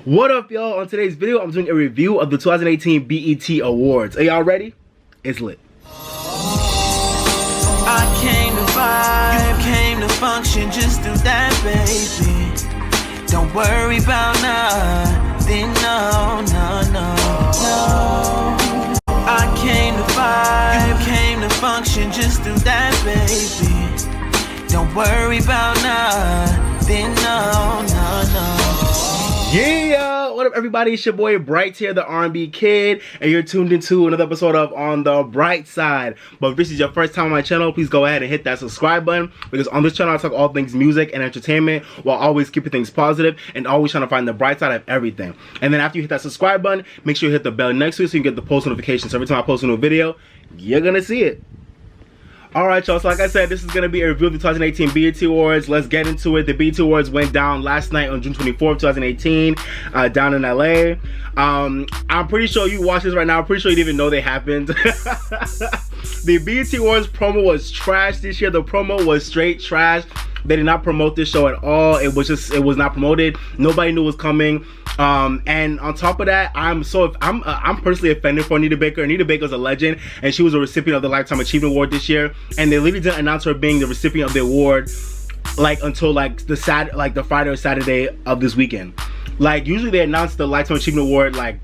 What up, y'all? On today's video, I'm doing a review of the 2018 BET Awards. Are y'all ready? It's lit. I came to vibe, you came to function, just do that, baby. Don't worry about nothing, no. I came to vibe, you came to function, just do that, baby. Don't worry about nothing, no. Yeah, what up, everybody? It's your boy Bright here, the R&B kid, and you're tuned into another episode of On the Bright Side. But if this is your first time on my channel, please go ahead and hit that subscribe button, because on this channel I talk all things music and entertainment while always keeping things positive and always trying to find the bright side of everything. And then after you hit that subscribe button, make sure you hit the bell next to it so you can get the post notifications. So every time I post a new video, you're gonna see it. Alright, y'all, so like I said, this is going to be a review of the 2018 BET Awards. Let's get into it. The BET Awards went down last night on June 24th, 2018, down in LA. I'm pretty sure you watch this right now. I'm pretty sure you didn't even know they happened. The BET Awards promo was trash this year. The promo was straight trash. They did not promote this show at all. It was not promoted. Nobody knew it was coming. And on top of that, I'm personally offended for Anita Baker. Anita Baker's a legend, and she was a recipient of the Lifetime Achievement Award this year. And they literally didn't announce her being the recipient of the award until the Friday or Saturday of this weekend. Like, usually they announce the Lifetime Achievement Award like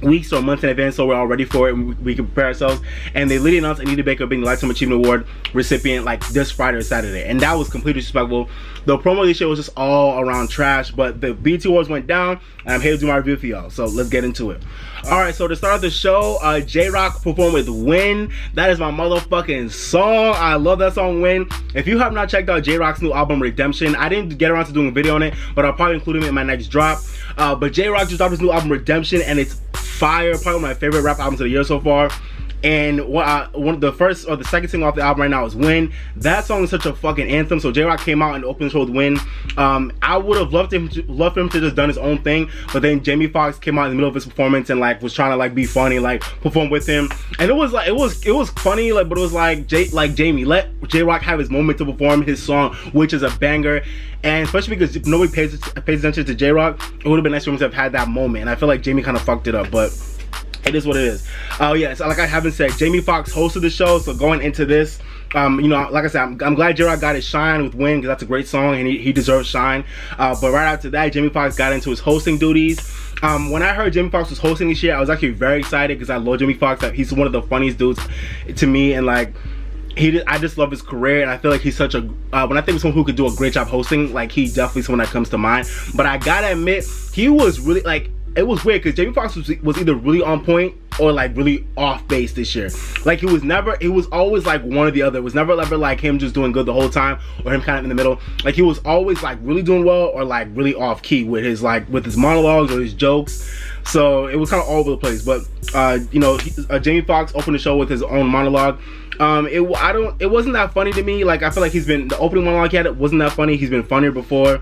weeks or months in advance, so we're all ready for it and we can prepare ourselves. And they literally announced Anita Baker being the Lifetime Achievement Award recipient like this Friday or Saturday, and that was completely disrespectful. The promo this year was just all around trash, but the BET Awards went down, and I'm here to do my review for y'all, so let's get into it. Alright, so to start off the show, J-Rock performed with Win. That is my motherfucking song. I love that song, Win. If you have not checked out J-Rock's new album, Redemption, I didn't get around to doing a video on it, but I'll probably include it in my next drop. But J-Rock just dropped his new album, Redemption, and it's fire. Probably one of my favorite rap albums of the year so far. And one of the first or the second single off the album right now is Win. That song is such a fucking anthem. So J-Rock came out and opened the show with Win. I would have loved him to just done his own thing, but then Jamie Foxx came out in the middle of his performance and was trying to be funny, perform with him. And it was funny, but it was Jamie, let J-Rock have his moment to perform his song, which is a banger. And especially because if nobody pays attention to J-Rock, it would have been nice for him to have had that moment. And I feel like Jamie kind of fucked it up, but it is what it is. Yeah, so like I haven't said, Jamie Foxx hosted the show, so going into this, you know, like I said, I'm glad J-Rock got his shine with Win, because that's a great song and he deserves shine. But right after that, Jamie Foxx got into his hosting duties. When I heard Jamie Foxx was hosting this year, I was actually very excited, because I love Jamie Foxx. He's one of the funniest dudes to me, and I just love his career, and I feel like he's such a when I think of someone who could do a great job hosting, he definitely someone that comes to mind. But I gotta admit, he was really it was weird, because Jamie Foxx was either really on point or really off base this year. He was always one or the other. It was never ever him just doing good the whole time, or him kind of in the middle. He was always really doing well, or really off key with his monologues or his jokes. So it was kind of all over the place. But you know, Jamie Foxx opened the show with his own monologue. It wasn't that funny to me. I feel like the opening monologue he had, it wasn't that funny. He's been funnier before.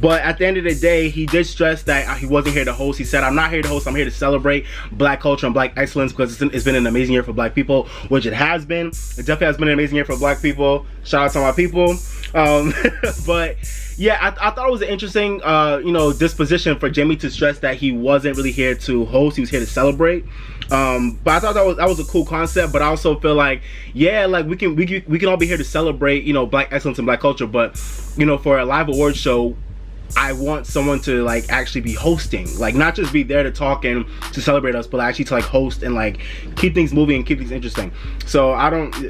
But at the end of the day, he did stress that he wasn't here to host. He said, "I'm not here to host. I'm here to celebrate Black culture and Black excellence, because it's been an amazing year for Black people," which it has been. It definitely has been an amazing year for Black people. Shout out to my people. But yeah, I thought it was an interesting, you know, disposition for Jamie to stress that he wasn't really here to host. He was here to celebrate. But I thought that was a cool concept. But I also feel yeah, we can all be here to celebrate, you know, Black excellence and Black culture. But you know, for a live award show, I want someone to actually be hosting, not just be there to talk and to celebrate us, but actually to host and keep things moving and keep things interesting. So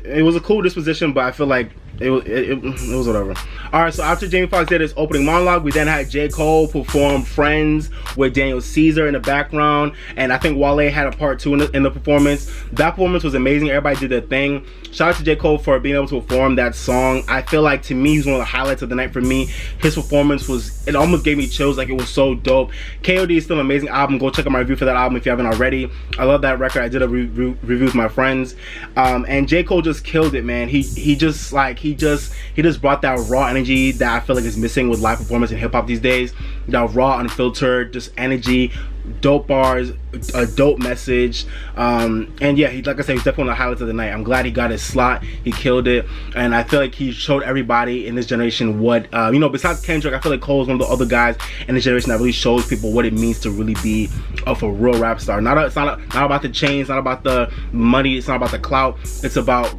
it was a cool disposition, but I feel it was whatever. Alright, so after Jamie Foxx did his opening monologue, we then had J. Cole perform Friends with Daniel Caesar in the background, and I think Wale had a part 2 in the performance. That performance was amazing. Everybody did their thing. Shout out to J. Cole for being able to perform that song. I feel to me, he's one of the highlights of the night for me. His performance it almost gave me chills. It was so dope. KOD is still an amazing album. Go check out my review for that album if you haven't already. I love that record. I did a review with my friends. And J. Cole just killed it, man. He just brought that raw energy that I feel is missing with live performance in hip hop these days. that raw, unfiltered, just energy, dope bars, a dope message, and yeah, like I said, he's definitely one of the highlights of the night. I'm glad he got his slot, he killed it, and I feel like he showed everybody in this generation what, you know, besides Kendrick, I feel like Cole is one of the other guys in this generation that really shows people what it means to really be a real rap star. It's not about the chains, not about the money, it's not about the clout, it's about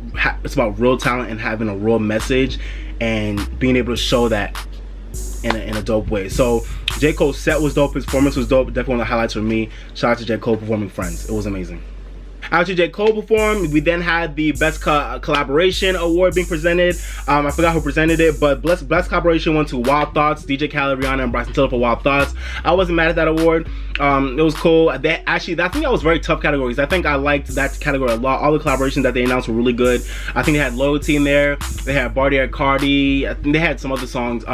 real talent and having a real message and being able to show that in a dope way. So J. Cole's set was dope, his performance was dope, definitely one of the highlights for me. Shout out to J. Cole performing Friends, it was amazing. After J. Cole performed, we then had the Best Collaboration Award being presented. I forgot who presented it, but Best Collaboration went to Wild Thoughts, DJ Khaled, Rihanna, and Bryson Tiller for Wild Thoughts. I wasn't mad at that award. It was cool. I think that was very tough categories. I think I liked that category a lot. All the collaborations that they announced were really good. I think they had Loyalty in there. They had Bartier Cardi. I think they had some other songs.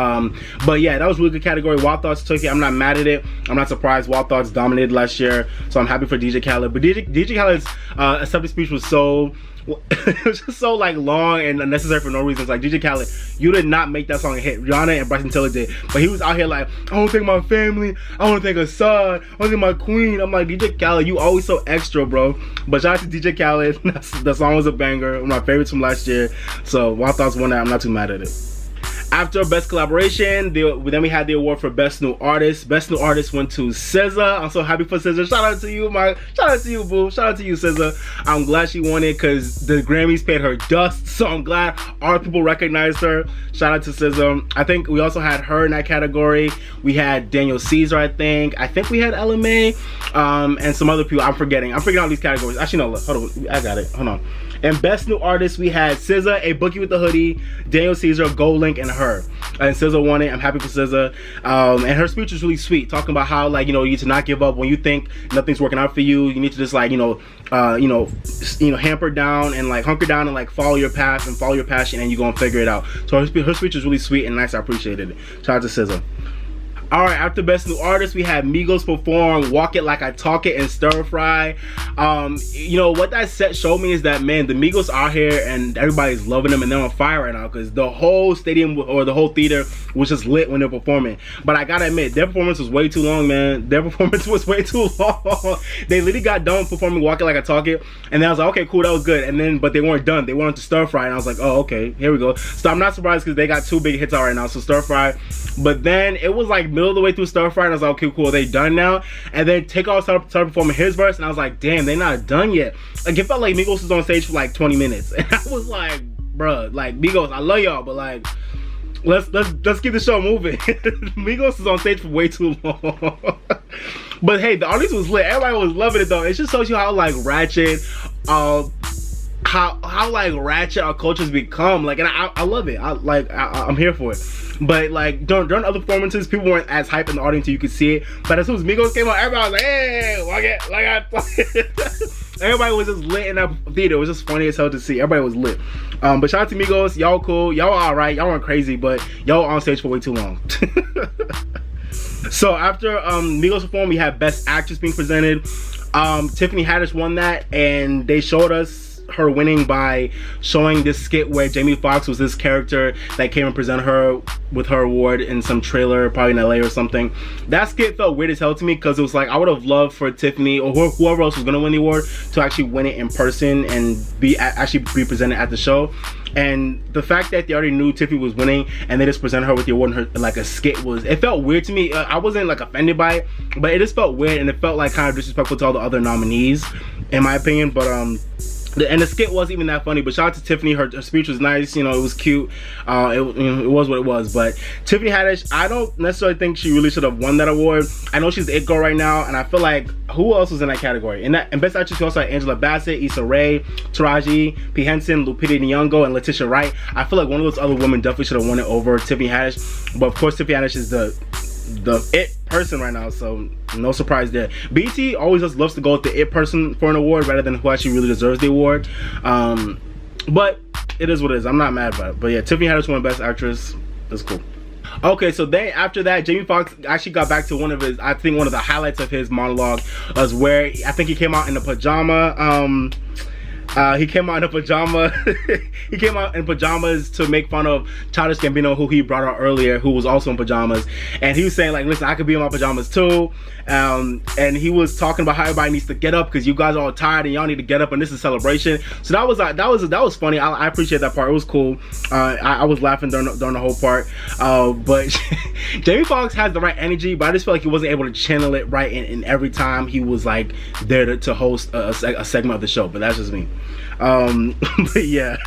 But yeah, that was a really good category. Wild Thoughts took it. I'm not mad at it. I'm not surprised. Wild Thoughts dominated last year, so I'm happy for DJ Khaled. But DJ Khaled's acceptance speech was so it was just so like long and unnecessary for no reason. It's like, DJ Khaled, you did not make that song a hit. Rihanna and Bryson Tiller did, but he was out here like, I want to thank my family, I want to thank Assad, I want to thank my queen. I'm like, DJ Khaled, you always so extra, bro. But shout out to DJ Khaled. The song was a banger, one of my favorites from last year. So Wild Thoughts won that. I'm not too mad at it. After Best Collaboration, then we had the award for Best New Artist. Best New Artist went to SZA. I'm so happy for SZA. Shout out to you, boo. Shout out to you, SZA. I'm glad she won it because the Grammys paid her dust. So I'm glad our people recognized her. Shout out to SZA. I think we also had her in that category. We had Daniel Caesar, I think we had LMA, and some other people. I'm forgetting all these categories. Actually, no, look, hold on. I got it. Hold on. And Best New Artist, we had SZA, A Boogie with the Hoodie, Daniel Caesar, GoldLink, and her. And SZA won it. I'm happy for SZA. And her speech was really sweet, talking about how, like, you know, you need to not give up when you think nothing's working out for you. You need to just, like, hamper down and like hunker down and like follow your path and follow your passion, and you gonna figure it out. So her speech was really sweet and nice. I appreciated it. Shout out to SZA. Alright, after Best New Artist, we had Migos perform Walk It Like I Talk It and Stir Fry. You know, what that set showed me is that, man, the Migos are here and everybody's loving them and they're on fire right now because the whole stadium or the whole theater was just lit when they're performing. But I gotta admit, their performance was way too long, man. Their performance was way too long. They literally got done performing Walk It Like I Talk It, and then I was like, okay, cool, that was good. And then, but they weren't done. They went on to Stir Fry, and I was like, oh, okay, here we go. So I'm not surprised because they got two big hits out right now, so Stir Fry. But then it was like middle of the way through Stir Fry, and I was like, okay, cool, they done now. And then Takeoff started performing his verse, and I was like, damn, they're not done yet. Like, it felt like Migos was on stage for like 20 minutes, and I was like, bruh, like, Migos, I love y'all, but like, let's keep the show moving. Migos is on stage for way too long. But hey, the audience was lit. Everybody was loving it though. It just shows you how like ratchet, how like ratchet our culture's become. Like, and I love it. I'm here for it. But like during other performances, people weren't as hype in the audience, so you could see it. But as soon as Migos came out, everybody was like, hey, everybody was just lit in that theater. It was just funny as hell to see. Everybody was lit. But shout out to Migos. Y'all cool. Y'all alright. Y'all weren't crazy, but y'all on stage for way too long. So after Migos performed, we had Best Actress being presented. Tiffany Haddish won that, and they showed us her winning by showing this skit where Jamie Foxx was this character that came and presented her with her award in some trailer, probably in LA or something. That skit felt weird as hell to me because it was like, I would have loved for Tiffany or whoever else was gonna win the award to actually win it in person and actually be presented at the show. And the fact that they already knew Tiffany was winning and they just presented her with the award in her, like a skit, it felt weird to me. I wasn't like offended by it, but it just felt weird and it felt like kind of disrespectful to all the other nominees, in my opinion. But and the skit wasn't even that funny. But shout out to Tiffany. Her speech was nice. You know, it was cute. It was what it was. But Tiffany Haddish, I don't necessarily think she really should have won that award. I know she's the it girl right now, and I feel like who else was in that category? And Best Actress, we also had Angela Bassett, Issa Rae, Taraji P. Henson, Lupita Nyong'o, and Letitia Wright. I feel like one of those other women definitely should have won it over Tiffany Haddish. But of course, Tiffany Haddish is the it person right now, so no surprise there. BT always just loves to go with the it person for an award rather than who actually really deserves the award. But it is what it is. I'm not mad about it. But yeah, Tiffany Haddish won Best Actress. That's cool. Okay, so then after that, Jamie Foxx actually got back to one of his, I think one of the highlights of his monologue was where I think he came out in a pajama He came out in a pajama. He came out in pajamas to make fun of Childish Gambino, who he brought out earlier, who was also in pajamas. And he was saying like, listen, I could be in my pajamas too. And he was talking about how everybody needs to get up because you guys are all tired and y'all need to get up and this is a celebration. So that was funny. I appreciate that part. It was cool. I was laughing during the whole part. But Jamie Foxx has the right energy, but I just feel like he wasn't able to channel it right in every time he was like there to host a segment of the show. But that's just me. But yeah.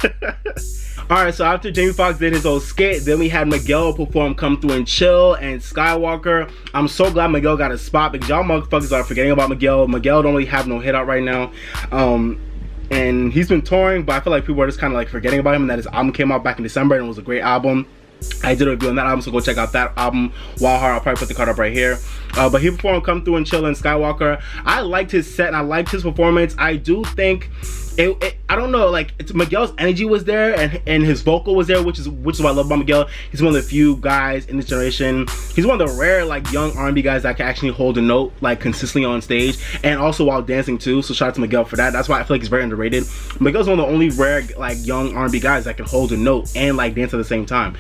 Alright, so after Jamie Foxx did his old skit, then we had Miguel perform Come Through and Chill and Skywalker. I'm so glad Miguel got a spot because y'all motherfuckers are forgetting about Miguel. Miguel don't really have no hit out right now. And he's been touring, but I feel like people are just kind of like forgetting about him, and that his album came out back in December and it was a great album. I did a review on that album, so go check out that album. Wild Heart, I'll probably put the card up right here. But he performed Come Through and Chill and Skywalker. I liked his set and I liked his performance. I do think I don't know, like Miguel's energy was there and his vocal was there, which is what I love about Miguel. He's one of the few guys in this generation. He's one of the rare like young R&B guys that can actually hold a note like consistently on stage and also while dancing too. So shout out to Miguel for that. That's why I feel like he's very underrated. Miguel's one of the only rare like young R&B guys that can hold a note and like dance at the same time.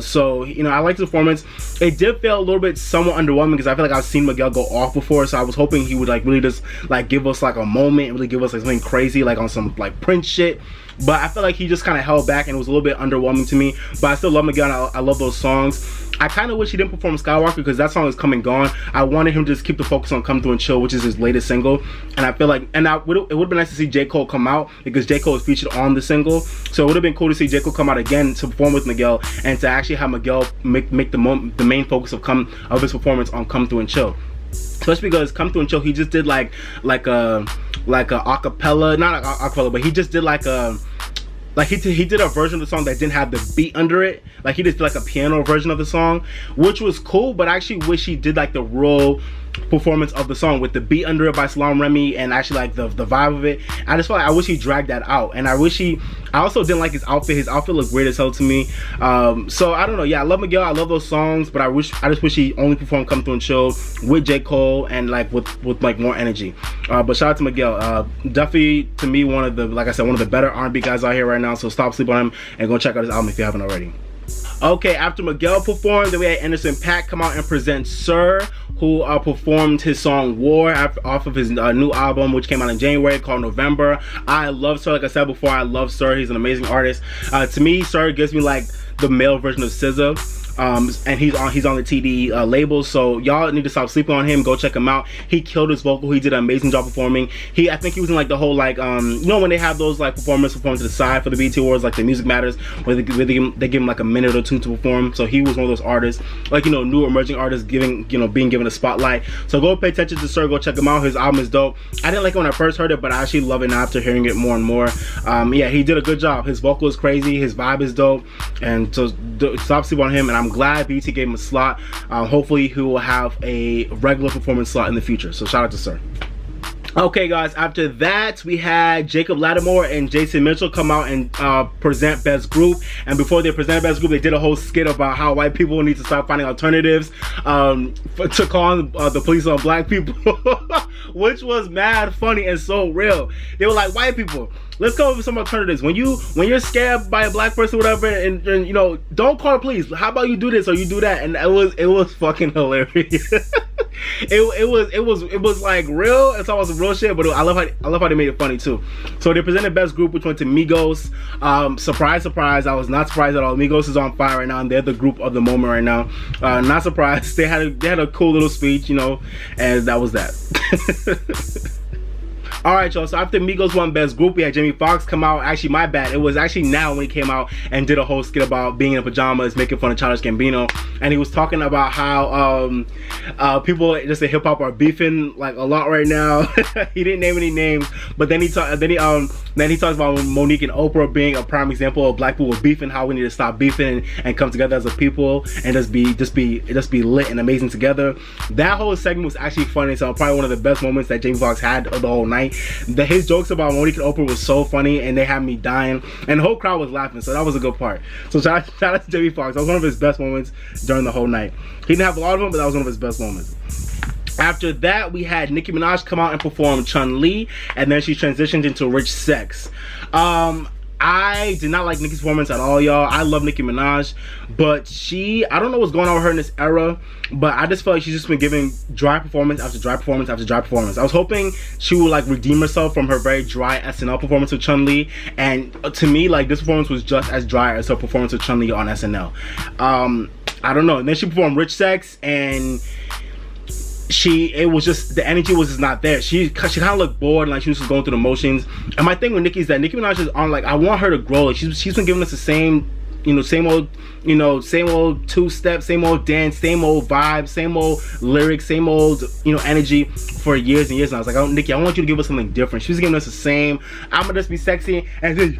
So you know, I liked the performance. It did feel a little bit somewhat underwhelming because I feel like I've seen Miguel go off before, so I was hoping he would like really just like give us like a moment and really give us like something crazy like on some like Prince shit. But I feel like he just kind of held back and it was a little bit underwhelming to me. But I still love Miguel and I love those songs. I kind of wish he didn't perform Skywalker because that song is come and gone. I wanted him to just keep the focus on Come Through and Chill, which is his latest single. And I feel like, it would have been nice to see J. Cole come out because J. Cole is featured on the single. So it would have been cool to see J. Cole come out again to perform with Miguel and to actually have Miguel make the main focus of his performance on Come Through and Chill. Especially because Come Through and Chill, he just did like a acapella, not an acapella, but he just did like a he did a version of the song that didn't have the beat under it. Like he just did like a piano version of the song, which was cool, but I actually wish he did like the real performance of the song with the beat under it by Salaam Remi and actually like the vibe of it. I just felt like I wish he dragged that out, and I also didn't like his outfit. His outfit looked weird as hell to me. So I don't know. Yeah, I love Miguel. I love those songs, but I just wish he only performed Come Through and Chill with J. Cole and like with like more energy. But shout out to Miguel. Definitely to me one of the, like I said, one of the better R&B guys out here right now. So stop sleeping on him and go check out his album if you haven't already. Okay, after Miguel performed, then we had Anderson .Paak come out and present Sir, who performed his song War off of his new album, which came out in January, called November. I love Sir. Like I said before, I love Sir. He's an amazing artist. To me, Sir gives me like the male version of SZA. And he's on the TD label, so y'all need to stop sleeping on him. Go check him out. He killed his vocal. He did an amazing job performing. I think he was in like the whole like you know when they have those like performers perform to the side for the BET Awards, like the Music Matters, where they give him like a minute or two to perform. So he was one of those artists, like, you know, new emerging artists being given a spotlight. So go pay attention to Sir. Go check him out. His album is dope. I didn't like it when I first heard it, but I actually love it now after hearing it more and more. Yeah, he did a good job. His vocal is crazy. His vibe is dope. And so stop sleeping on him. And I'm glad BET gave him a slot. Hopefully he will have a regular performance slot in the future. So shout out to Sir. Okay guys, after that we had Jacob Lattimore and Jason Mitchell come out and present Best Group. And before they presented Best Group, they did a whole skit about how white people need to start finding alternatives to calling the police on black people, which was mad funny and so real. They were like, white people, let's come up with some alternatives. When you're scared by a black person or whatever, and you know, don't call the police. How about you do this or you do that? And it was fucking hilarious. it was like real. It's almost real shit, but I love how they made it funny too. So they presented Best Group, which went to Migos. Surprise, surprise! I was not surprised at all. Migos is on fire right now, and they're the group of the moment right now. Not surprised. They had a cool little speech, you know, and that was that. Alright y'all, so after Migos won Best Group, we had Jamie Foxx come out. Actually, my bad, it was actually now when he came out and did a whole skit about being in pajamas, making fun of Childish Gambino. And he was talking about how people just in hip-hop are beefing like a lot right now. He didn't name any names, but then he talks about Monique and Oprah being a prime example of black people beefing, how we need to stop beefing and come together as a people and just be lit and amazing together. That whole segment was actually funny, so probably one of the best moments that Jamie Foxx had of the whole night. His jokes about Monique and Oprah was so funny and they had me dying, and the whole crowd was laughing, so that was a good part. So shout out to Jamie Foxx. That was one of his best moments during the whole night. He didn't have a lot of them, but that was one of his best moments. After that, we had Nicki Minaj come out and perform Chun-Li, and then she transitioned into Rich Sex. I did not like Nicki's performance at all, y'all. I love Nicki Minaj, but I don't know what's going on with her in this era, but I just feel like she's just been giving dry performance after dry performance after dry performance. I was hoping she would like redeem herself from her very dry SNL performance of Chun-Li, and to me, like, this performance was just as dry as her performance of Chun-Li on SNL. I don't know. And then she performed Rich Sex, and it was just, the energy was just not there. She kind of looked bored, like she was just going through the motions. And my thing with Nicki is that Nicki Minaj is on, like, I want her to grow. Like, she's been giving us the same, same old two-step, same old dance, same old vibe, same old lyrics, same old, energy for years and years. And I was like, Nicki, I want you to give us something different. She was giving us the same, I'm gonna just be sexy and just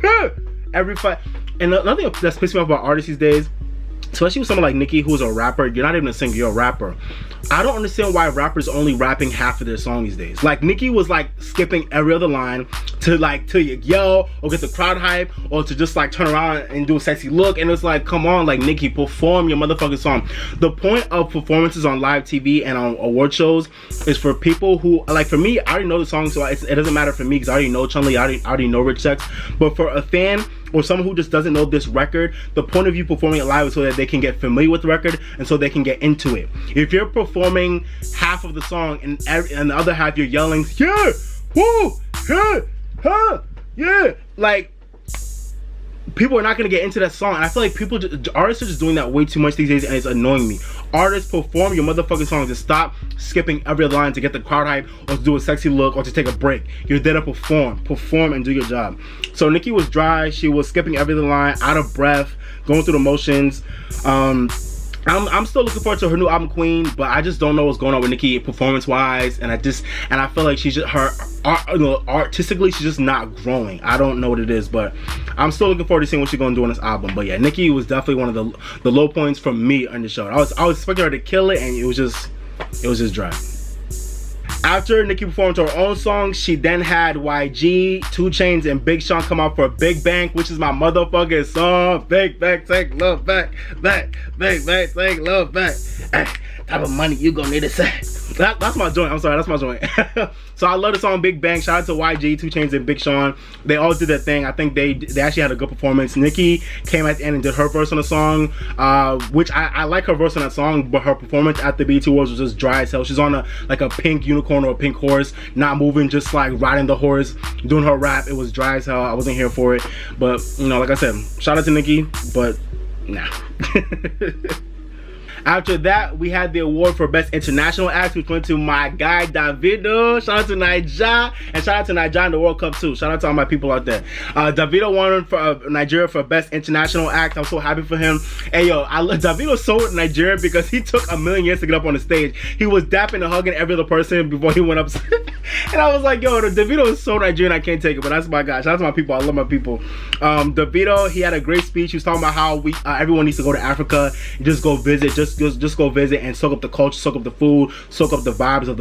every fight. And another thing that's pissed me off about artists these days, especially with someone like Nicki, who's a rapper, you're not even a singer, you're a rapper. I don't understand why rappers only rapping half of their song these days. Like, Nicki was like skipping every other line to yell or get the crowd hype, or to just like turn around and do a sexy look. And it's like, come on, like, Nicki, perform your motherfucking song. The point of performances on live TV and on award shows is for people who, like, for me, I already know the song, so it doesn't matter for me because I already know Chun-Li, I already know Rich Sex. But for a fan or someone who just doesn't know this record, the point of you performing it live is so that they can get familiar with the record and so they can get into it. If you're performing half of the song and the other half you're yelling, yeah, woo, yeah, huh, yeah, like, people are not going to get into that song. And I feel like artists are just doing that way too much these days, and it's annoying me. Artists, perform your motherfucking songs and stop skipping every other line to get the crowd hype or to do a sexy look or to take a break. You're there to perform and do your job. So Nicki was dry. She was skipping every other line, out of breath, going through the motions. I'm still looking forward to her new album, Queen, but I just don't know what's going on with Nicki performance-wise, and I feel like she's just, artistically, she's just not growing. I don't know what it is, but I'm still looking forward to seeing what she's gonna do on this album. But yeah, Nicki was definitely one of the low points from me on the show. I was expecting her to kill it, and it was just dry. After Nicki performed her own song, she then had YG, 2 Chainz, and Big Sean come out for Big Bang, which is my motherfucking song. Big Bang, take love back, Big Bang, take love back. Type of money you gonna need to say. That's my joint. I'm sorry, that's my joint. So I love the song Big Bang. Shout out to YG, 2 Chainz, and Big Sean. They all did their thing. I think they actually had a good performance. Nicki came at the end and did her verse on the song, which I like her verse on that song, but her performance at the BET Awards was just dry as hell. She's on a pink unicorn or a pink horse, not moving, just like riding the horse, doing her rap. It was dry as hell. I wasn't here for it. But, like I said, shout out to Nicki, but nah. After that, we had the award for Best International Act, which went to my guy, Davido. Shout out to Naija, and shout out to Naija in the World Cup, too. Shout out to all my people out there. Davido won for Nigeria for Best International Act. I'm so happy for him. Hey, yo, Davido's so Nigerian because he took a million years to get up on the stage. He was dapping and hugging every other person before he went up. And I was like, yo, Davido is so Nigerian, I can't take it, but that's my guy. Shout out to my people. I love my people. Davido, he had a great speech. He was talking about how everyone needs to go to Africa and just go visit, just go visit and soak up the culture, soak up the food, soak up the vibes of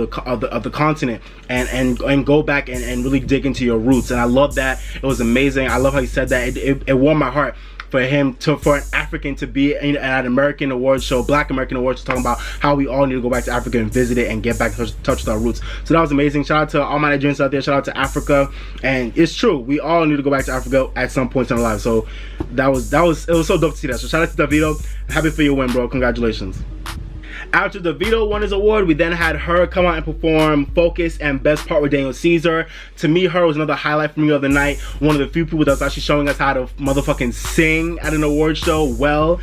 the continent, and go back and really dig into your roots. And I love that. It was amazing. I love how he said that. It warmed my heart for an African to be at an American awards show, Black American awards, talking about how we all need to go back to Africa and visit it and get back in touch with our roots. So that was amazing. Shout out to all my Nigerians out there. Shout out to Africa. And it's true, we all need to go back to Africa at some point in our lives. So it was so dope to see that. So shout out to Davido. Happy for your win, bro. Congratulations. After Davido won his award, we then had her come out and perform Focus and Best Part with Daniel Caesar. To me, her was another highlight from the other night. One of the few people that was actually showing us how to motherfucking sing at an award show well.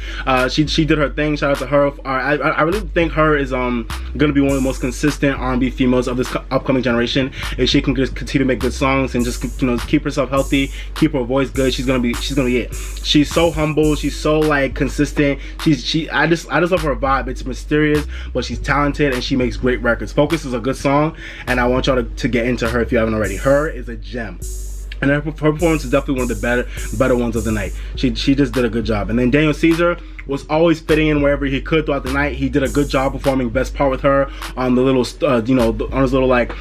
She did her thing. Shout out to her. I really think her is gonna be one of the most consistent R&B females of this upcoming generation. If she can just continue to make good songs and just keep herself healthy, keep her voice good, she's gonna be it. She's so humble. She's so like consistent. I just love her vibe. It's mysterious, but she's talented and she makes great records. Focus is a good song, and I want y'all to get into her if you haven't already. Her is a gem, and her performance is definitely one of the better ones of the night. She just did a good job. And then Daniel Caesar was always fitting in wherever he could throughout the night. He did a good job performing Best Part with her on the little on his little like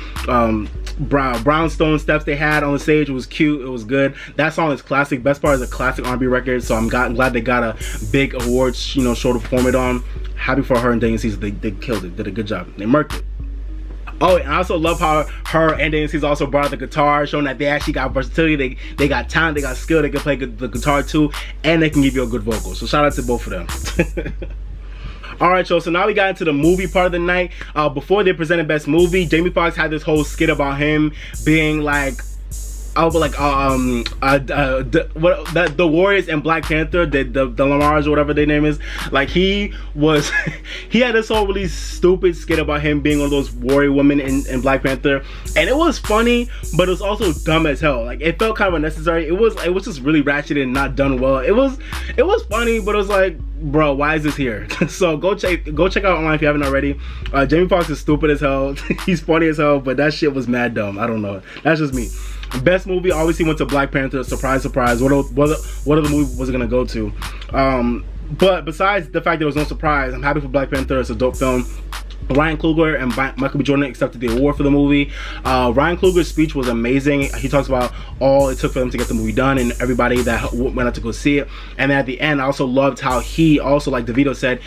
brownstone steps they had on the stage. It was cute. It was good. That song is classic. Best Part is a classic R&B record, so I'm glad they got a big awards show to perform it on. Happy for her and Daniel Caesar. They killed it. Did a good job. They murked it. Oh, and I also love how her and Nancy's also brought out the guitar, showing that they actually got versatility, they got talent, they got skill, they can play the guitar too, and they can give you a good vocal. So shout out to both of them. Alright, y'all, so now we got into the movie part of the night. Before they presented Best Movie, Jamie Foxx had this whole skit about him being like, the Warriors and Black Panther, the Lamars or whatever their name is. Like he had this whole really stupid skit about him being one of those warrior women in Black Panther, and it was funny, but it was also dumb as hell. Like it felt kind of unnecessary. It was just really ratchet and not done well. It was funny, but it was like, bro, why is this here? So go check out online if you haven't already. Jamie Foxx is stupid as hell. He's funny as hell, but that shit was mad dumb. I don't know. That's just me. Best movie obviously went to Black Panther. Surprise, surprise. What other movie was it gonna go to? But besides the fact there was no surprise, I'm happy for Black Panther. It's a dope film. Ryan Coogler and Michael B. Jordan accepted the award for the movie. Ryan Coogler's speech was amazing. He talks about all it took for them to get the movie done and everybody that went out to go see it. And then at the end, I also loved how he also, like DeVito said,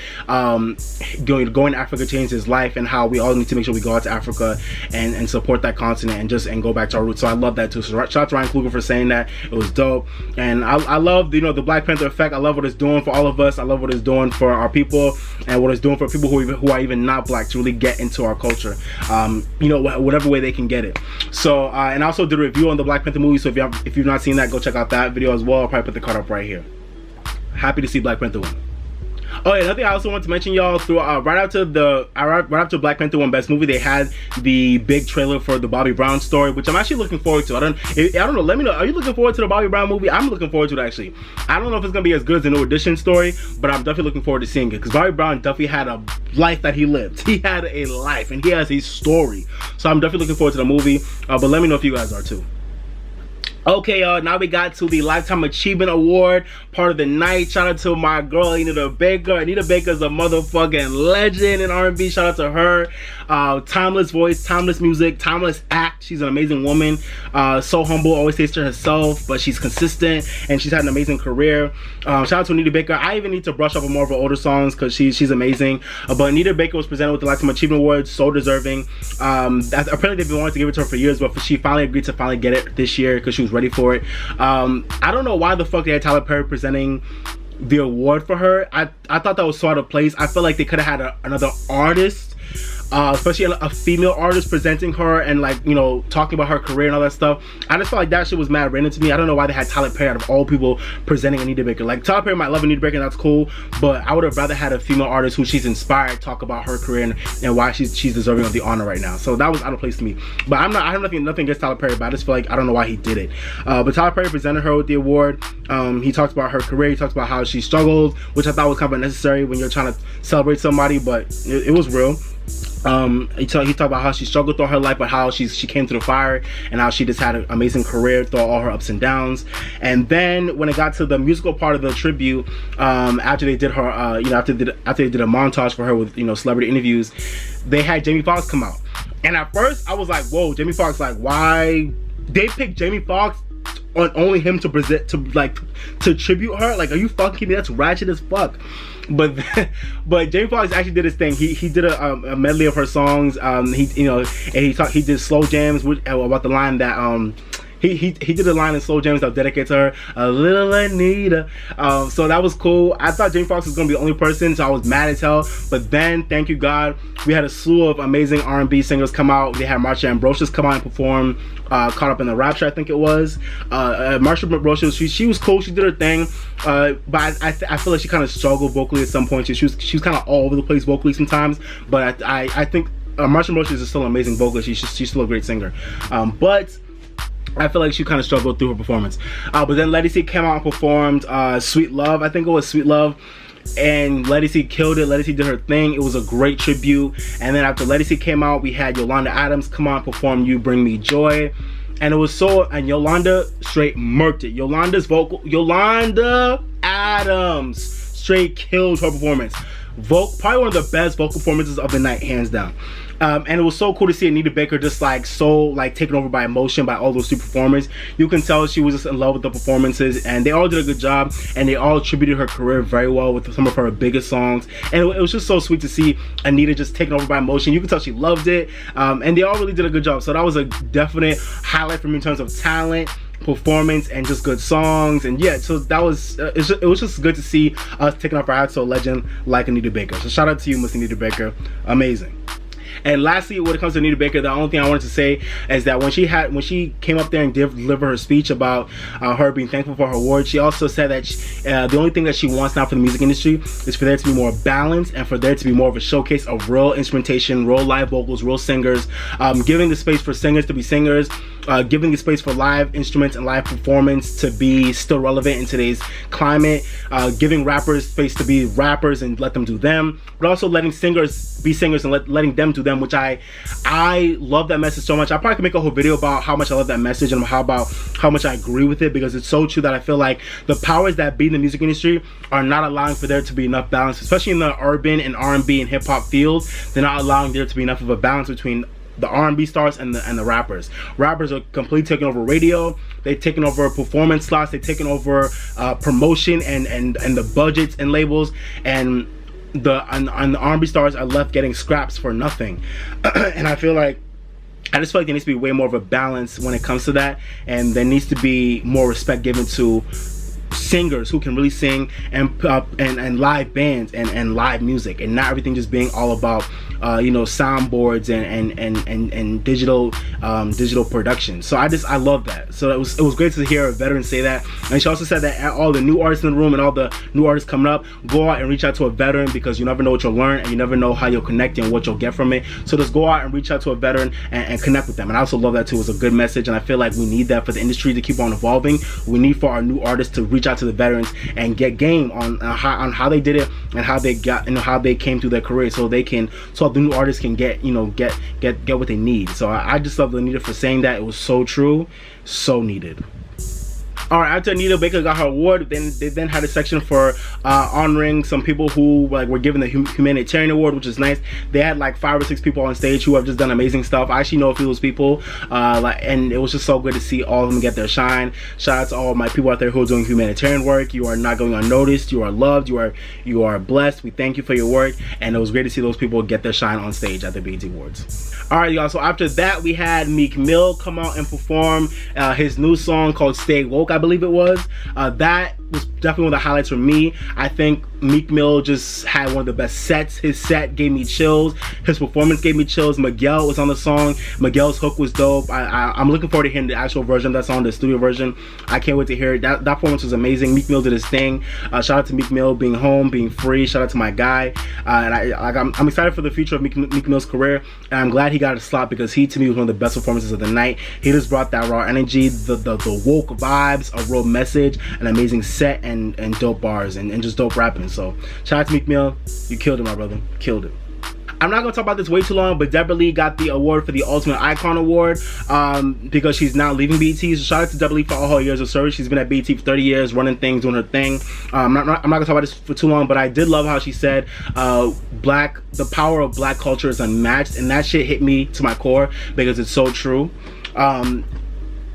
going to Africa changed his life, and how we all need to make sure we go out to Africa and support that continent and go back to our roots. So I love that too. So shout out to Ryan Coogler for saying that. It was dope. And I love the Black Panther effect. I love what it's doing for all of us. I love what it's doing for our people, and what it's doing for people who are even not Black, to really get into our culture, whatever way they can get it. So and I also did a review on the Black Panther movie, so if you've not seen that, go check out that video as well. I'll probably put the card up right here. Happy to see Black Panther win. Oh yeah, another thing I also want to mention, y'all, through right after Black Panther won Best Movie, they had the big trailer for the Bobby Brown story, which I'm actually looking forward to. I don't know. Let me know. Are you looking forward to the Bobby Brown movie? I'm looking forward to it actually. I don't know if it's gonna be as good as the New Edition story, but I'm definitely looking forward to seeing it, because Bobby Brown definitely had a life that he lived. He had a life, and he has a story. So I'm definitely looking forward to the movie. But let me know if you guys are too. Okay, y'all, now we got to the Lifetime Achievement Award part of the night. Shout out to my girl, Anita Baker. Anita Baker's a motherfucking legend in R&B. Shout out to her. Timeless voice, timeless music, timeless act. She's an amazing woman. So humble, always stays to herself, but she's consistent, and she's had an amazing career. Shout out to Anita Baker. I even need to brush up on more of her older songs, because she's amazing. But Anita Baker was presented with the Lifetime Achievement Award, so deserving. Apparently they've been wanting to give it to her for years, but she finally agreed to finally get it this year, because she was ready for it. I don't know why the fuck they had Tyler Perry presenting the award for her. I thought that was so out of place. I feel like they could have had another artist, especially a female artist, presenting her and, like, talking about her career and all that stuff. I just felt like that shit was mad random to me. I don't know why they had Tyler Perry out of all people presenting Anita Baker. Like, Tyler Perry might love Anita Baker, and that's cool, but I would have rather had a female artist who she's inspired talk about her career and why she's deserving of the honor right now. So that was out of place to me. But I have nothing against Tyler Perry, but I just feel like I don't know why he did it. But Tyler Perry presented her with the award. He talked about her career. He talked about how she struggled, which I thought was kind of unnecessary when you're trying to celebrate somebody, but it was real. He talked about how she struggled through her life, but how she came through the fire, and how she just had an amazing career through all her ups and downs. And then when it got to the musical part of the tribute, after they did her, after they did a montage for her with celebrity interviews, they had Jamie Foxx come out. And at first I was like, whoa, Jamie Foxx, like, why they picked Jamie Foxx on only him to present to tribute her? Like, are you fucking kidding me? That's ratchet as fuck. But Jamie Foxx actually did his thing. He did a medley of her songs. He did slow jams about the line that he did a line in slow jams that dedicated to her, a little Anita. So that was cool. I thought Jamie Foxx was gonna be the only person, so I was mad as hell. But then, thank you God, we had a slew of amazing R&B singers come out. They had Marsha Ambrosius come out and perform Caught Up in the Rapture, I think it was. Marsha Ambrosius, she was cool. She did her thing. But I feel like she kind of struggled vocally at some point. She was kind of all over the place vocally sometimes. But I think Marsha Ambrosius is still an amazing vocalist. She's still a great singer. But I feel like she kind of struggled through her performance. But then Letty C came out and performed Sweet Love. I think it was Sweet Love. And Letty C killed it. Letty C did her thing. It was a great tribute. And then after Letty C came out, we had Yolanda Adams come out and perform You Bring Me Joy. And it was and Yolanda straight murked it. Yolanda Adams straight killed her performance. probably one of the best vocal performances of the night, hands down. And it was so cool to see Anita Baker just like taken over by emotion by all those two performers. You can tell she was just in love with the performances, and they all did a good job, and they all attributed her career very well with some of her biggest songs. And it was just so sweet to see Anita just taken over by emotion. You can tell she loved it, and they all really did a good job. So that was a definite highlight for me in terms of talent, performance, and just good songs. And yeah, so that was it was just good to see us taking off our hats to a legend like Anita Baker. So shout out to you, Miss Anita Baker, amazing. And lastly, when it comes to Anita Baker, the only thing I wanted to say is that when she came up there and delivered her speech about her being thankful for her award, she also said that the only thing that she wants now for the music industry is for there to be more balance and for there to be more of a showcase of real instrumentation, real live vocals, real singers, giving the space for singers to be singers, giving the space for live instruments and live performance to be still relevant in today's climate, giving rappers space to be rappers and let them do them, but also letting singers be singers and letting them do them, which I love that message so much. I probably could make a whole video about how much I love that message and how much I agree with it, because it's so true that I feel like the powers that be in the music industry are not allowing for there to be enough balance, especially in the urban and R&B and hip-hop field. They're not allowing there to be enough of a balance between the R&B stars and the rappers. Rappers are completely taking over radio. They've taken over performance slots. They've taken over promotion and the budgets and labels, and the R&B stars are left getting scraps for nothing. And I just feel like there needs to be way more of a balance when it comes to that, and there needs to be more respect given to singers who can really sing, and live bands and live music, and not everything just being all about you know, soundboards and digital production. So I love that. So it was great to hear a veteran say that. And she also said that all the new artists in the room and all the new artists coming up, go out and reach out to a veteran, because you never know what you'll learn and you never know how you'll connect and what you'll get from it. So just go out and reach out to a veteran and connect with them. And I also love that too. It was a good message, and I feel like we need that for the industry to keep on evolving. We need for our new artists to reach out to the veterans and get game on how they did it and how they got, how they came through their career, so the new artists can get what they need. So I just love Anita for saying that. It was so true, so needed. All right, after Anita Baker got her award, they then had a section for honoring some people who were given the humanitarian award, which is nice. They had like 5 or 6 people on stage who have just done amazing stuff. I actually know a few of those people, and it was just so good to see all of them get their shine. Shout out to all my people out there who are doing humanitarian work. You are not going unnoticed. You are loved. You are blessed. We thank you for your work, and it was great to see those people get their shine on stage at the BET Awards. All right, y'all. So after that, we had Meek Mill come out and perform his new song called "Stay Woke," I believe it was. That was definitely one of the highlights for me. I think Meek Mill just had one of the best sets. His set gave me chills. His performance gave me chills. Miguel was on the song. Miguel's hook was dope. I'm looking forward to hearing the actual version of that song, the studio version. I can't wait to hear it. That performance was amazing. Meek Mill did his thing. Shout out to Meek Mill being home, being free. Shout out to my guy. And I'm excited for the future of Meek Mill's career. And I'm glad he got a slot, because he, to me, was one of the best performances of the night. He just brought that raw energy, the woke vibes, a real message, an amazing set, and dope bars, and just dope rapping. So shout out to Meek Mill. You killed it, my brother. Killed it. I'm not going to talk about this way too long, but Deborah Lee got the award for the Ultimate Icon Award because she's now leaving BET. So shout out to Deborah Lee for all her years of service. She's been at BET for 30 years, running things, doing her thing. I'm not going to talk about this for too long, but I did love how she said the power of black culture is unmatched, and that shit hit me to my core, because it's so true.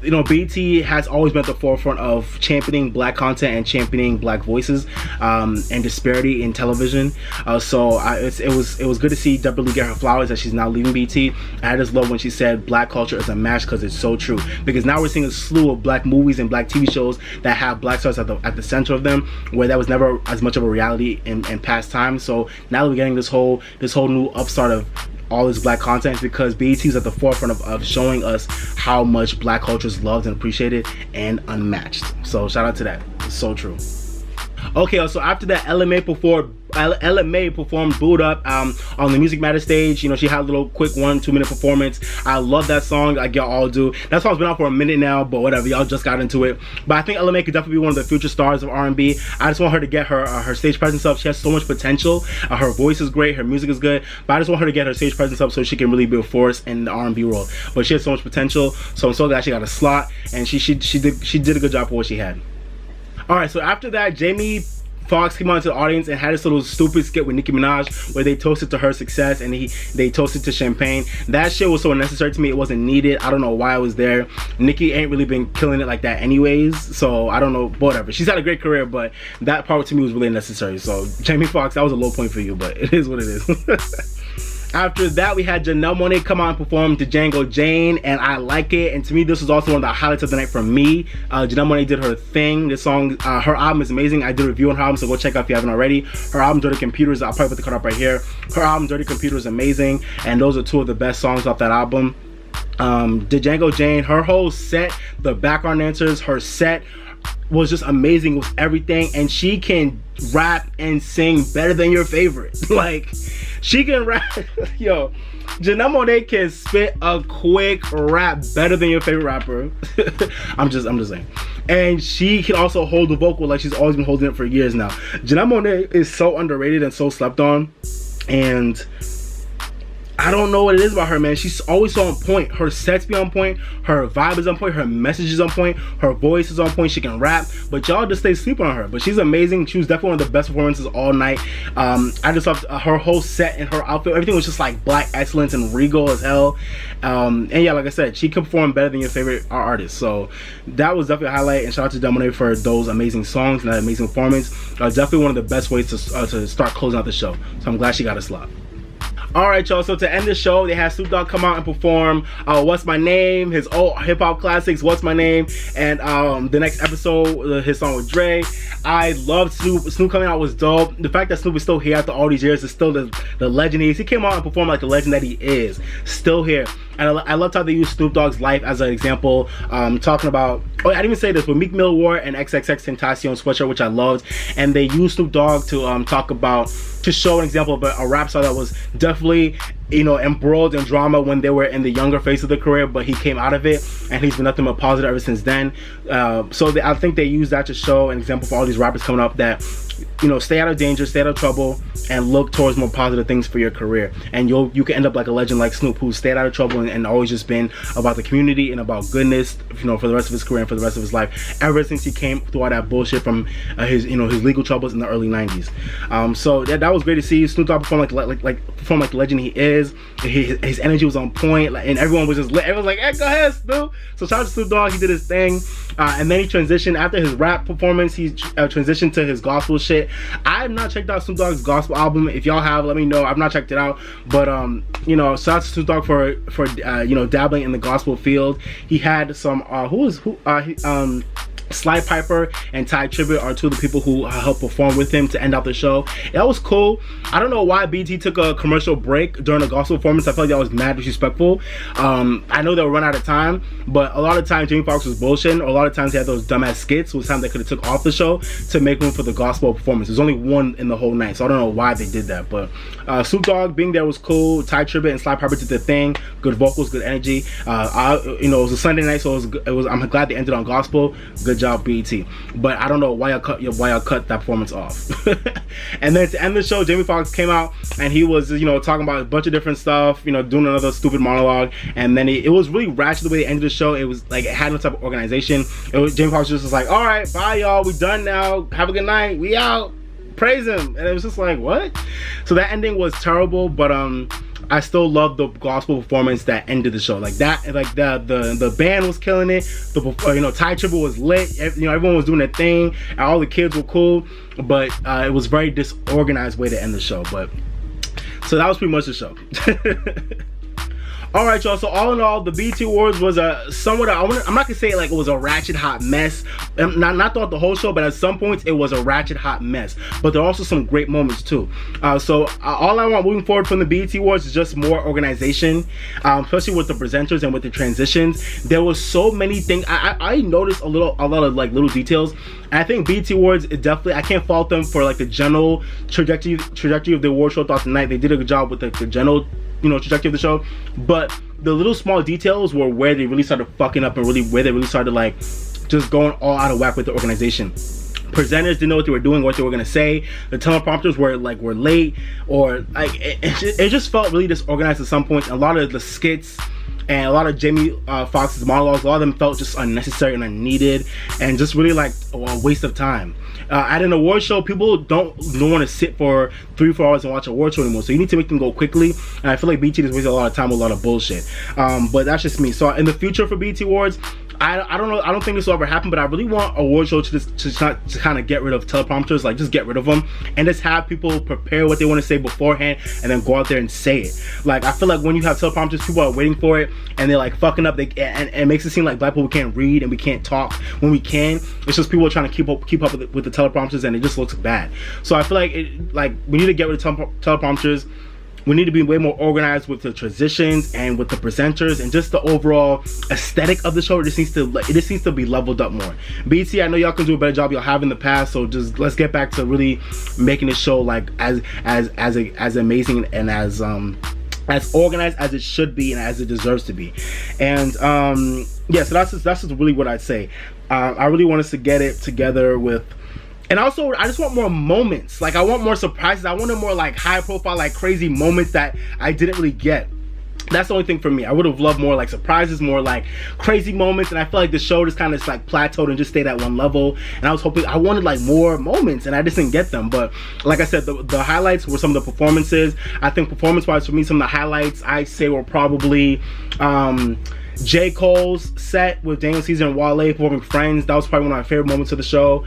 You know, BET has always been at the forefront of championing black content and championing black voices and disparity in television. So it was good to see Deborah Lee get her flowers as she's now leaving BET. And I just love when she said black culture is unmatched, because it's so true. Because now we're seeing a slew of black movies and black TV shows that have black stars at the center of them, where that was never as much of a reality in past times. So now we're getting this whole new upstart of all this black content, because BET is at the forefront of showing us how much black culture is loved and appreciated and unmatched. So shout out to that. It's so true. Okay, so after that, Ella Mai performed Boo'd Up on the Music Matter stage. You know, she had a little quick 1-2 minute performance. I love that song, like y'all all do. That song's been out for a minute now, but whatever, y'all just got into it. But I think Ella Mai could definitely be one of the future stars of R&B. I just want her to get her stage presence up. She has so much potential. Her voice is great, her music is good, but I just want her to get her stage presence up so she can really be a force in the R&B world. But she has so much potential, so I'm so glad she got a slot, and she did a good job for what she had. All right, so after that, Jamie Fox came out to the audience and had this little stupid skit with Nicki Minaj where they toasted to her success and they toasted to champagne. That shit was so unnecessary to me. It wasn't needed. I don't know why it was there. Nicki ain't really been killing it like that anyways, so I don't know, whatever. She's had a great career, but that part to me was really unnecessary. So Jamie Foxx, that was a low point for you, but it is what it is. After that, we had Janelle Monáe come out and perform to Django Jane, and I like it. And to me, this was also one of the highlights of the night for me. Janelle Monáe did her thing. This song, her album is amazing. I did a review on her album, so go check out if you haven't already. Her album, Dirty Computers, I'll probably put the card up right here. Her album, Dirty Computer, is amazing, and those are two of the best songs off that album. The Django Jane, her whole set, the background dancers, her set was just amazing with everything, and she can rap and sing better than your favorite. Like, she can rap. Yo, Janelle Monáe can spit a quick rap better than your favorite rapper. I'm just saying. And she can also hold the vocal like she's always been holding it for years now. Janelle Monáe is so underrated and so slept on, and I don't know what it is about her, man. She's always so on point. Her sets be on point. Her vibe is on point. Her message is on point. Her voice is on point. She can rap. But y'all just stay sleeping on her. But she's amazing. She was definitely one of the best performances all night. I just loved her whole set and her outfit. Everything was just like black excellence and regal as hell. And yeah, like I said, she can perform better than your favorite artist. So that was definitely a highlight. And shout out to Janelle Monáe for those amazing songs and that amazing performance. Definitely one of the best ways to start closing out the show. So I'm glad she got a slot. Alright, y'all, so to end the show, they had Snoop Dogg come out and perform What's My Name, his old hip-hop classics, What's My Name, and the next episode, his song with Dre. I loved Snoop. Snoop coming out was dope. The fact that Snoop is still here after all these years is still the legend he is. He came out and performed like the legend that he is, still here. And I loved how they used Snoop Dogg's life as an example, talking about, oh, I didn't even say this, but Meek Mill wore an XXXTentacion sweatshirt, which I loved, and they used Snoop Dogg to talk about, to show an example of a rap star that was definitely, you know, embroiled in drama when they were in the younger phase of the career, but he came out of it and he's been nothing but positive ever since then. I think they use that to show an example for all these rappers coming up that, you know, stay out of danger, stay out of trouble, and look towards more positive things for your career. And you can end up like a legend like Snoop, who stayed out of trouble and always just been about the community and about goodness, you know, for the rest of his career and for the rest of his life, ever since he came through all that bullshit from his legal troubles in the early 90s. So that was great to see Snoop Dogg perform like the legend he is. His energy was on point, and everyone was just lit. Everyone was like, hey, go ahead, Snoop. So shout out to Snoop Dogg. He did his thing, and then he transitioned after his rap performance. He transitioned to his gospel shit. I have not checked out Snoop Dogg's gospel album. If y'all have, let me know. I've not checked it out, but you know, shout out to Snoop Dogg for you know, dabbling in the gospel field. He had some Sly Piper and Ty Tribbett are two of the people who helped perform with him to end out the show. That was cool. I don't know why BT took a commercial break during the gospel performance. I felt like that was mad disrespectful. I know they were run out of time, but a lot of times Jamie Foxx was bullshitting, or a lot of times he had those dumbass skits. It was time they could have took off the show to make room for the gospel performance. There's only one in the whole night, so I don't know why they did that. But Snoop Dogg being there was cool. Ty Tribbett and Sly Piper did their thing. Good vocals, good energy. You know, it was a Sunday night, so it was. I'm glad they ended on gospel. Good job, BET. But I don't know why y'all cut that performance off. And then to end the show, Jamie Foxx came out and he was, you know, talking about a bunch of different stuff, you know, doing another stupid monologue. And then it was really ratchet the way they ended the show. It was like, it had no type of organization. Jamie Foxx just was like, all right, bye y'all, we done now, have a good night, we out, praise him. And it was just like, what? So that ending was terrible, but I still love the gospel performance that ended the show. Like that, like the band was killing it. You know, Ty Tribbett was lit. You know, everyone was doing their thing, and all the kids were cool. But it was a very disorganized way to end the show. But so that was pretty much the show. Alright, y'all, so all in all, the BET Awards was somewhat, I'm not gonna say like it was a ratchet hot mess, not throughout the whole show, but at some points it was a ratchet hot mess, but there are also some great moments too. All I want moving forward from the BET Awards is just more organization, especially with the presenters and with the transitions. There was so many things. I noticed a lot of like little details. And I think BET Awards, it definitely, I can't fault them for like the general trajectory of the award show throughout the night. They did a good job with the general, you know, trajectory of the show, but the little small details were where they really started fucking up, and really where they really started like just going all out of whack with the organization. presenters didn't know what they were doing, what they were gonna say. The teleprompters were late, or like it just felt really disorganized at some points. A lot of the skits and a lot of Jamie Foxx's monologues, a lot of them felt just unnecessary and unneeded, and just really like a waste of time. At an award show, people don't want to sit for 3-4 hours and watch an award show anymore, so you need to make them go quickly, and I feel like BET just wasted a lot of time with a lot of bullshit. But that's just me. So in the future for BET Awards, I don't know, I don't think this will ever happen, but I really want award shows to kind of get rid of teleprompters, like just get rid of them and just have people prepare what they want to say beforehand and then go out there and say it. Like, I feel like when you have teleprompters, people are waiting for it and they're like fucking up, and it makes it seem like black people can't read and we can't talk when we can. It's just people are trying to keep up with the teleprompters, and it just looks bad. So I feel like we need to get rid of teleprompters. We need to be way more organized with the transitions and with the presenters, and just the overall aesthetic of the show. It just needs to be leveled up more. BET, I know y'all can do a better job y'all have in the past, so just let's get back to really making the show like as amazing and as organized as it should be and as it deserves to be. And yeah, so that's just really what I'd say. I really want us to get it together with. And also, I just want more moments. Like, I want more surprises. I wanted more like high profile, like crazy moments that I didn't really get. That's the only thing for me. I would have loved more like surprises, more like crazy moments, and I feel like the show just kind of like plateaued and just stayed at one level. And I was hoping, I wanted like more moments, and I just didn't get them. But like I said, the highlights were some of the performances. I think performance-wise for me, some of the highlights I'd say were probably J. Cole's set with Daniel Caesar and Wale performing Friends. That was probably one of my favorite moments of the show.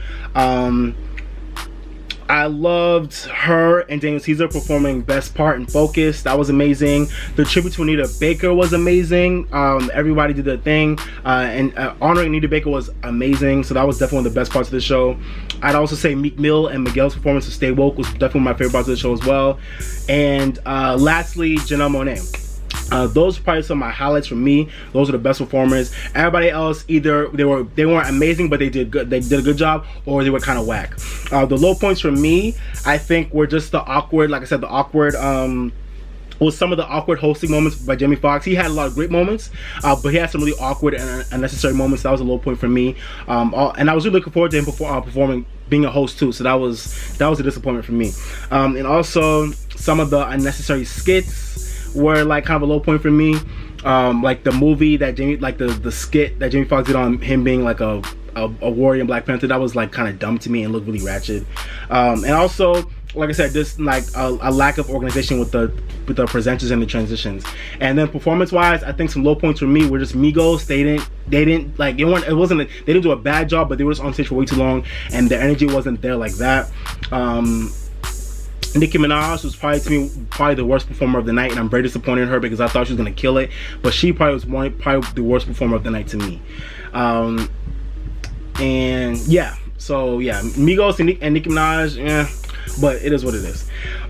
I loved her and Daniel Caesar performing Best Part and Focus. That was amazing. The tribute to Anita Baker was amazing. Everybody did their thing, and honoring Anita Baker was amazing. So that was definitely one of the best parts of the show. I'd also say Meek Mill and Miguel's performance of Stay Woke was definitely one of my favorite parts of the show as well. And lastly, Janelle Monáe. Those are probably some of my highlights for me. Those are the best performers. Everybody else, either they weren't amazing, but they did good. They did a good job, or they were kind of whack. The low points for me, I think, were just the awkward. Like I said, the awkward. Was some of the awkward hosting moments by Jamie Foxx. He had a lot of great moments, but he had some really awkward and unnecessary moments. That was a low point for me. And I was really looking forward to him performing, being a host too. So that was a disappointment for me. And also some of the unnecessary skits were like kind of a low point for me. Like the movie that the skit that Jamie Foxx did on him being like a warrior in Black Panther, that was like kind of dumb to me and looked really ratchet. And also, like I said, just like a lack of organization with the presenters and the transitions. And then performance wise, I think some low points for me were just Migos. They didn't do a bad job, but they were just on stage for way too long and the energy wasn't there like that. Nicki Minaj was probably the worst performer of the night, and I'm very disappointed in her because I thought she was gonna kill it, but she probably was probably the worst performer of the night to me. And yeah, so yeah, Migos and Nicki Minaj, yeah, but it is what it is.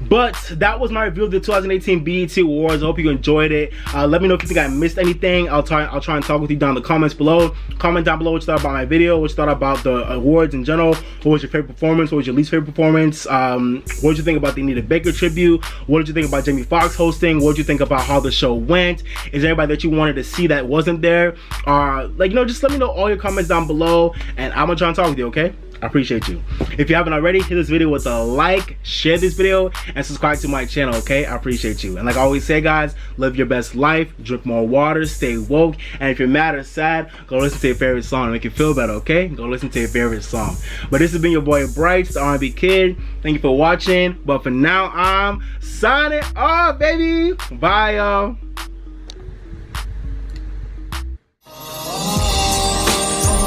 But that was my review of the 2018 BET Awards. I hope you enjoyed it. Let me know if you think I missed anything. I'll try and talk with you down in the comments below. Comment down below what you thought about my video, what you thought about the awards in general. What was your favorite performance? What was your least favorite performance? What did you think about the Anita Baker tribute? What did you think about Jamie Foxx hosting? What did you think about how the show went? Is there anybody that you wanted to see that wasn't there? Like, you know, just let me know all your comments down below, and I'm gonna try and talk with you, okay? I appreciate you. If you haven't already, hit this video with a like, share this video, and subscribe to my channel, okay? I appreciate you. And like I always say, guys, live your best life, drink more water, stay woke, and if you're mad or sad, go listen to your favorite song and make you feel better, okay? Go listen to your favorite song. But this has been your boy Brights, the R&B Kid. Thank you for watching. But for now, I'm signing off, baby. Bye, y'all.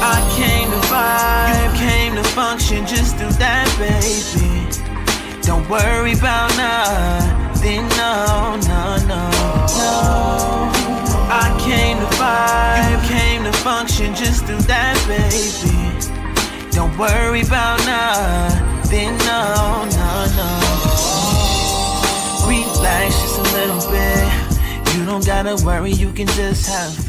I came to vibe, you came to function, just do that, baby. Don't worry about nothing, no. I came to vibe, you came to function, just do that, baby. Don't worry about nothing, no. Relax just a little bit. You don't gotta worry, you can just have fun.